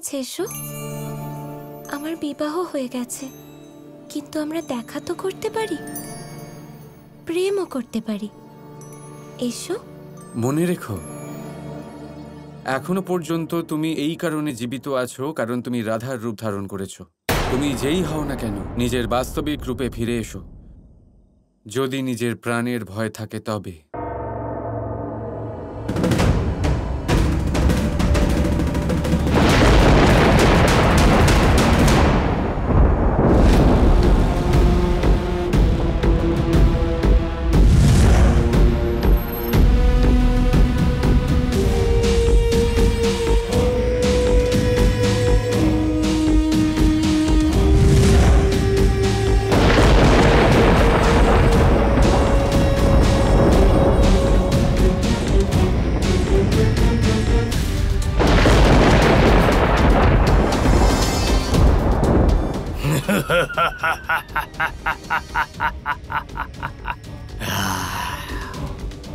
আছে, এসো। আমার বিবাহ হয়ে গেছে, কিন্তু আমরা দেখা তো করতে পারি, প্রেমও করতে পারি। এসো। মনে রেখো, এখনো পর্যন্ত তুমি এই কারণে জীবিত আছো কারণ তুমি রাধার রূপ ধারণ করেছো। তুমি যেই হও না কেন, নিজের বাস্তবিক রূপে ফিরে এসো, যদি নিজের প্রাণের ভয় থাকে তবে।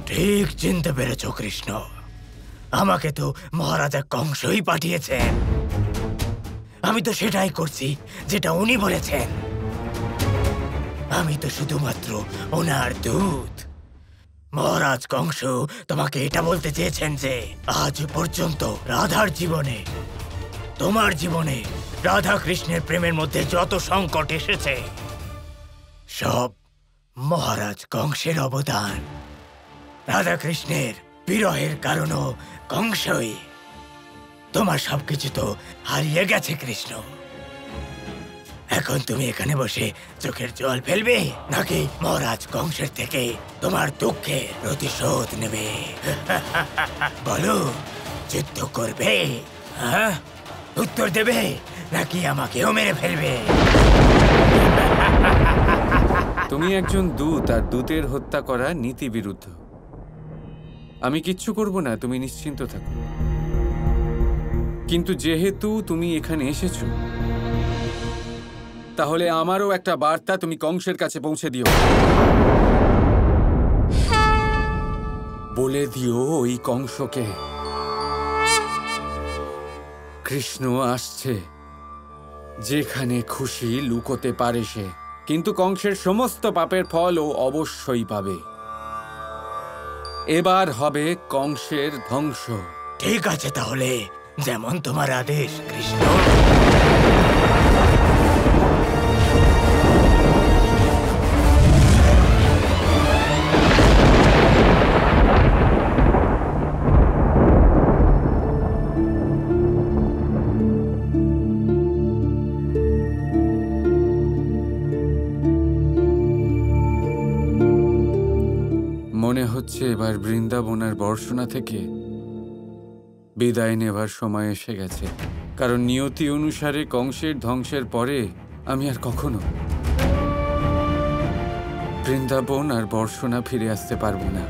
ঠিক চিনতে পেরেছো কৃষ্ণ, আমাকে তো মহারাজা কংসই পাঠিয়েছেন। আমি তো সেটাই করছি যেটা উনি বলেছেন। আমি তো শুধুমাত্র ওনার দূত। মহারাজ কংস তোমাকে এটা বলতে চেয়েছেন যে আজ পর্যন্ত রাধার জীবনে, তোমার জীবনে রাধা কৃষ্ণের প্রেমের মধ্যে যত সংকট এসেছে সব মহারাজ কংসের অবদান। রাধা কৃষ্ণের বিরহের কারণও কংসই। তোমার সবকিছু তো হারিয়ে গেছে কৃষ্ণ। এখন তুমি এখানে বসে চোখের জল ফেলবে, নাকি মহারাজ কংসের থেকে তোমার দুঃখের প্রতিশোধ নেবে? বলো, যুদ্ধ করবে? হ্যাঁ, উত্তর দেবে, নাকি আমাকেও মেরে ফেলবে? তুমি একজন দূত, আর দূতের হত্যা করা নীতি বিরুদ্ধ। আমি কিচ্ছু করব না, তুমি নিশ্চিন্ত থাকো। কিন্তু যেহেতু তুমি এখানে এসেছো, তাহলে আমারও একটা বার্তা তুমি কংসের কাছে পৌঁছে দিও। বলে দিও ওই কংসকে কৃষ্ণ আসছে, যেখানে খুশি লুকোতে পারে সে, কিন্তু কংসের সমস্ত পাপের ফল ও অবশ্যই পাবে। এবার হবে কংসের ধ্বংস। ঠিক আছে, তাহলে যেমন তোমার আদেশ কৃষ্ণ। মনে হচ্ছে এবার বৃন্দাবনের বর্ষণা থেকে বিদায় নেবার সময় এসে গেছে, কারণ নিয়তি অনুসারে কংসের ধ্বংসের পরে আমি আর কখনো বৃন্দাবন আর বর্ষণা ফিরে আসতে পারবো না।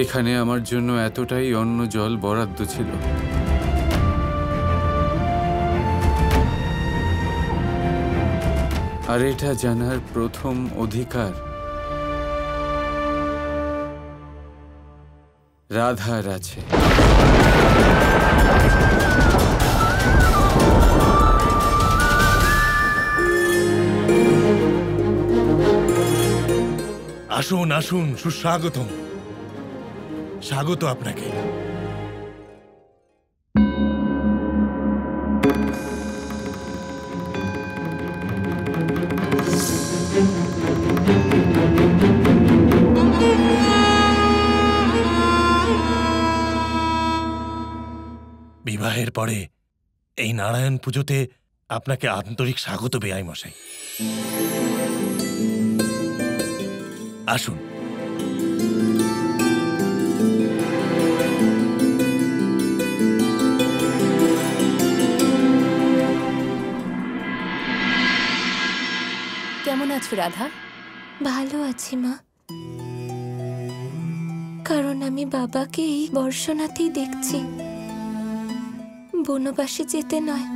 এখানে আমার জন্য এতটাই অন্ন জল বরাদ্দ ছিল। আর এটা জানার প্রথম অধিকার রাধার আছে। আসুন আসুন, সুস্বাগতম। স্বাগত আপনাকে। বিবাহের পরে এই নারায়ণ পুজোতে আপনাকে আন্তরিক স্বাগত বেআই মশাই। আসুন। কেমন আছো রাধা? ভালো আছি মা, কারণ আমি বাবাকে এই বর্ষণাতেই দেখছি, বনবাসে যেতে নয়।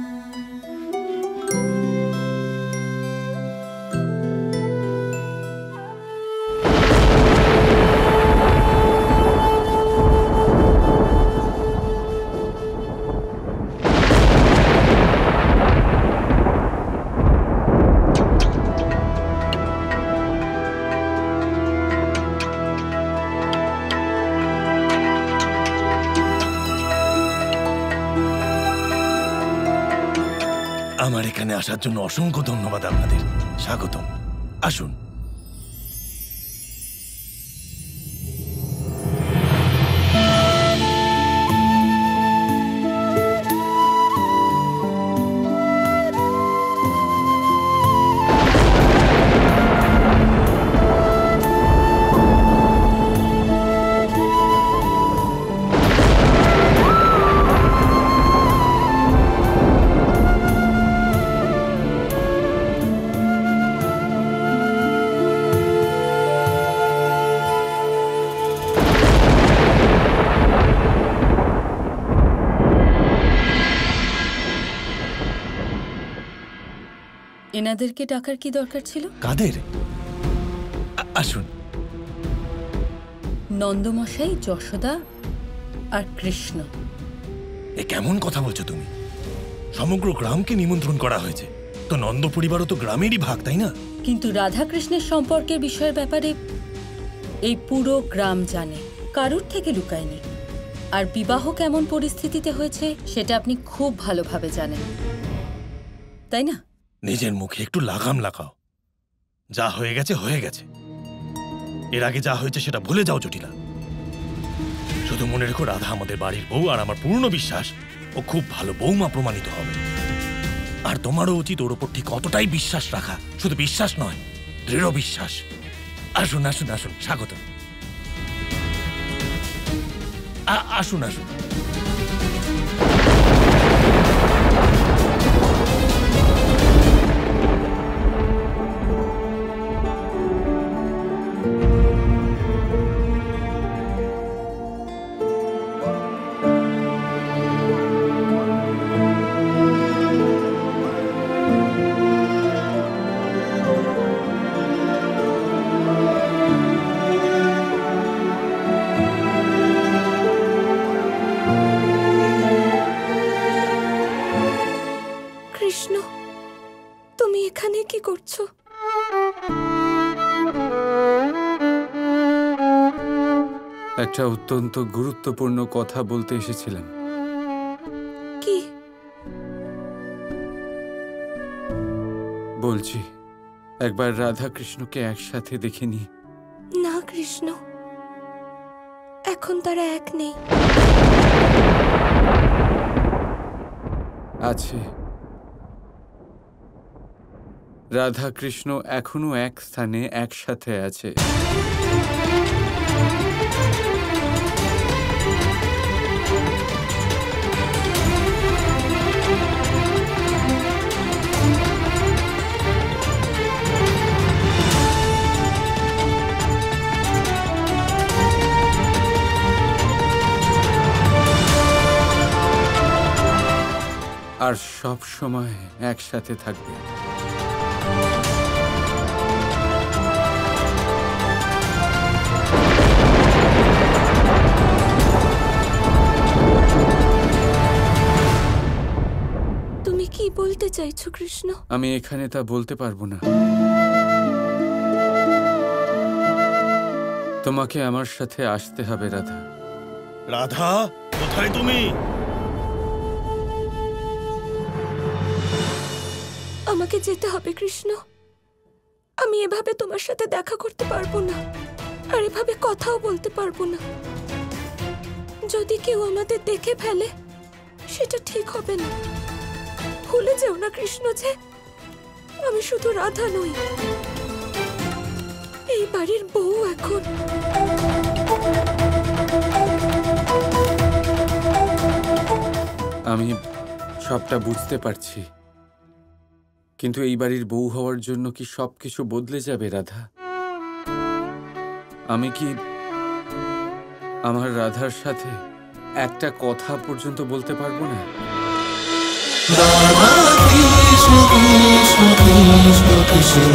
এখানে আসার জন্য অসংখ্য ধন্যবাদ আপনাদের। স্বাগতম, আসুন। এনাদেরকে ডাকার কি দরকার ছিল? কাদের? আসুন। নন্দমশাই, যশোদা আর কৃষ্ণ। এ কেমন কথা বলছো তুমি? সমগ্র গ্রামকে নিমন্ত্রণ করা হয়েছে, তো নন্দ পরিবারও তো গ্রামেরই ভাগ, তাই না? কিন্তু রাধাকৃষ্ণের সম্পর্কের বিষয়ের ব্যাপারে এই পুরো গ্রাম জানে, কারুর থেকে লুকায়নি। আর বিবাহ কেমন পরিস্থিতিতে হয়েছে সেটা আপনি খুব ভালোভাবে জানেন, তাই না? নিজের মুখে একটু লাগাম লাগাও। যা হয়ে গেছে হয়ে গেছে। এর আগে যা হয়েছে সেটা ভুলে যাও জটিলা। শুধু মনে রেখো, রাধা আমাদের বাড়ির বউ, আর আমার পূর্ণ বিশ্বাস ও খুব ভালো বৌমা প্রমাণিত হবে। আর তোমারও উচিত ওর ওপর ঠিক অতটাই বিশ্বাস রাখা। শুধু বিশ্বাস নয়, দৃঢ় বিশ্বাস। আসুন আসুন আসুন, স্বাগত। আসুন আসুন। কৃষ্ণ, তুমি এখানে কি করছো? একটা অত্যন্ত গুরুত্বপূর্ণ কথা বলতে এসেছিলাম। কি? বলছি, একবার রাধা কৃষ্ণকে একসাথে দেখিনি। না কৃষ্ণ, এখন তারা এক নেই। আছে। রাধা কৃষ্ণ এখনো এক স্থানে একসাথে আছে। আর সব সময় একসাথে থাকবে। তুমি কি বলতে চাইছো কৃষ্ণ? আমি এখানে তা বলতে পারবো না। তোমাকে আমার সাথে আসতে হবে রাধা। রাধা, কোথায় তুমি? আমাকে যেতে হবে কৃষ্ণ। আমি এভাবে তোমার সাথে দেখা করতে পারবো না, আর এভাবে কথাও বলতে পারবো না। যদি কেউ আমাদের দেখে ফেলে সেটা ঠিক হবে না। ভুলে যেও না কৃষ্ণ যে আমি শুধু রাধা নই, এই বাড়ির বউ এখন। আমি সবটা বুঝতে পারছি, কিন্তু এই বাড়ির বউ হওয়ার জন্য কি সবকিছু বদলে যাবে রাধা? আমি কি আমার রাধার সাথে একটা কথা পর্যন্ত বলতে পারবো না? রাধা কৃষ্ণ কৃষ্ণ কৃষ্ণ কৃষ্ণ